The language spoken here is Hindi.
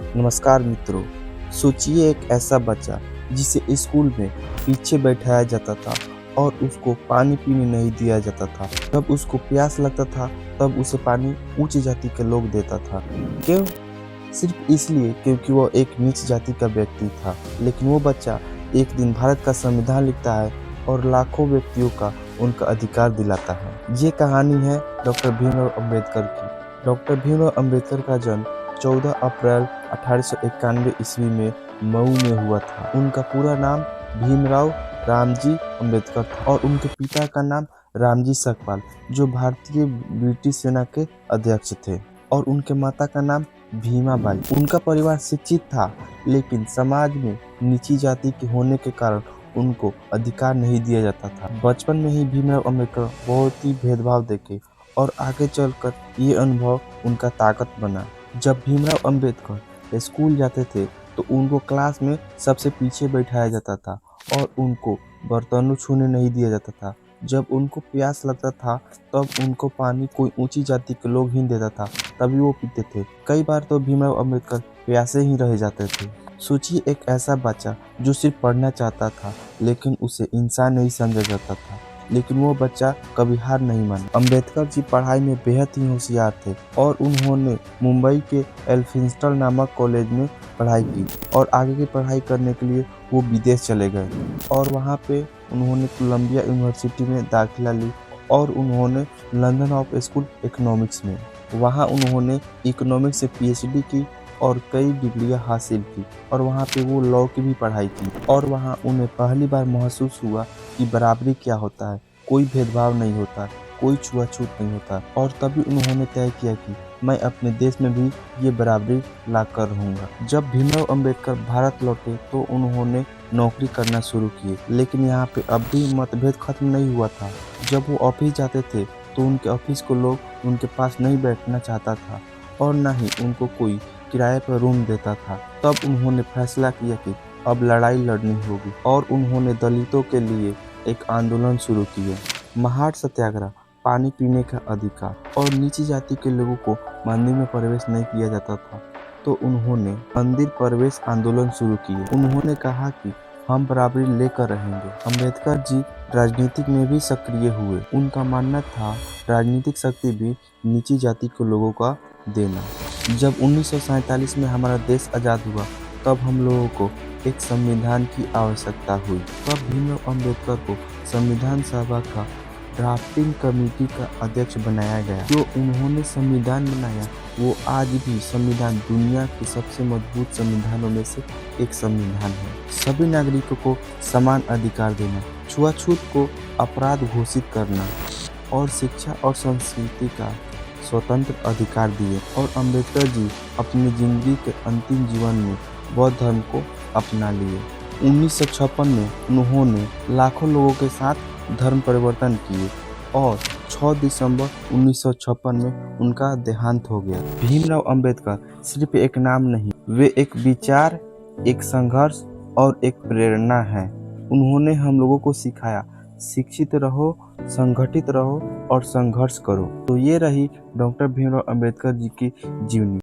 नमस्कार मित्रों। सोचिए एक ऐसा बच्चा जिसे स्कूल में पीछे बैठाया जाता था और उसको पानी पीने नहीं दिया जाता था। जब उसको प्यास लगता था तब उसे पानी उच्च जाति के लोग देता था। क्यों? सिर्फ इसलिए क्योंकि वो एक नीच जाति का व्यक्ति था। लेकिन वो बच्चा एक दिन भारत का संविधान लिखता है और लाखों व्यक्तियों का उनका अधिकार दिलाता है। ये कहानी है डॉक्टर भीमराव अंबेडकर की। डॉक्टर भीमराव अंबेडकर का जन्म 14 अप्रैल 1891 ईस्वी में मऊ में हुआ था। उनका पूरा नाम भीमराव रामजी अंबेडकर था और उनके पिता का नाम रामजी सकपाल, जो भारतीय ब्रिटिश सेना के अध्यक्ष थे, और उनके माता का नाम भीमाबाई। उनका परिवार शिक्षित था, लेकिन समाज में नीची जाति के होने के कारण उनको अधिकार नहीं दिया जाता था। बचपन में ही भीमराव अंबेडकर बहुत ही भेदभाव देखे और आगे चलकर ये अनुभव उनका ताकत बना। जब भीमराव अंबेडकर स्कूल जाते थे तो उनको क्लास में सबसे पीछे बैठाया जाता था और उनको बर्तनों छूने नहीं दिया जाता था। जब उनको प्यास लगता था तब उनको पानी कोई ऊंची जाति के लोग ही देता था, तभी वो पीते थे। कई बार तो भीमराव अंबेडकर प्यासे ही रह जाते थे। सोचिए एक ऐसा बच्चा जो सिर्फ पढ़ना चाहता था, लेकिन उसे इंसान नहीं समझा जाता था। लेकिन वो बच्चा कभी हार नहीं माना। अंबेडकर जी पढ़ाई में बेहद ही होशियार थे और उन्होंने मुंबई के एल्फिंस्टन नामक कॉलेज में पढ़ाई की और आगे की पढ़ाई करने के लिए वो विदेश चले गए और वहाँ पे उन्होंने कोलंबिया यूनिवर्सिटी में दाखिला ली और उन्होंने लंदन ऑफ स्कूल इकोनॉमिक्स में, वहाँ उन्होंने इकोनॉमिक्स से पीएचडी की और कई डिग्रियां हासिल की और वहाँ पे वो लॉ की भी पढ़ाई की और वहाँ उन्हें पहली बार महसूस हुआ कि बराबरी क्या होता है, कोई भेदभाव नहीं होता, कोई छुआछूत नहीं होता। और तभी उन्होंने तय किया कि मैं अपने देश में भी ये बराबरी ला कर रहूँगा। जब भीमराव अंबेडकर भारत लौटे तो उन्होंने नौकरी करना शुरू किए, लेकिन यहाँ पे अब भी मतभेद खत्म नहीं हुआ था। जब वो ऑफिस जाते थे तो उनके ऑफिस को लोग उनके पास नहीं बैठना चाहता था और न ही उनको कोई किराए पर रूम देता था। तब उन्होंने फैसला किया कि अब लड़ाई लड़नी होगी और उन्होंने दलितों के लिए एक आंदोलन शुरू किया। महार सत्याग्रह, पानी पीने का अधिकार और नीची जाति के लोगों को मंदिर में प्रवेश नहीं किया जाता था, तो उन्होंने मंदिर प्रवेश आंदोलन शुरू किए। उन्होंने कहा कि हम बराबरी लेकर रहेंगे। अंबेडकर जी राजनीतिक में भी सक्रिय हुए। उनका मानना था राजनीतिक शक्ति भी नीची जाति के लोगों का देना। जब 1947 में हमारा देश आज़ाद हुआ तब हम लोगों को एक संविधान की आवश्यकता हुई। तब भीमराव अंबेडकर को संविधान सभा का ड्राफ्टिंग कमेटी का अध्यक्ष बनाया गया। जो उन्होंने संविधान बनाया वो आज भी संविधान दुनिया के सबसे मजबूत संविधानों में से एक संविधान है। सभी नागरिकों को समान अधिकार देना, छुआछूत को अपराध घोषित करना और शिक्षा और संस्कृति का स्वतंत्र अधिकार दिए। और अंबेडकर जी अपनी जिंदगी के अंतिम जीवन में बौद्ध धर्म को अपना लिए। 1956 में उन्होंने लाखों लोगों के साथ धर्म परिवर्तन किए और 6 दिसंबर 1956 में उनका देहांत हो गया। भीमराव अंबेडकर सिर्फ एक नाम नहीं, वे एक विचार, एक संघर्ष और एक प्रेरणा है। उन्होंने हम लोगों को सिखाया, शिक्षित रहो, संगठित रहो और संघर्ष करो। तो ये रही डॉक्टर भीमराव अंबेडकर जी की जीवनी।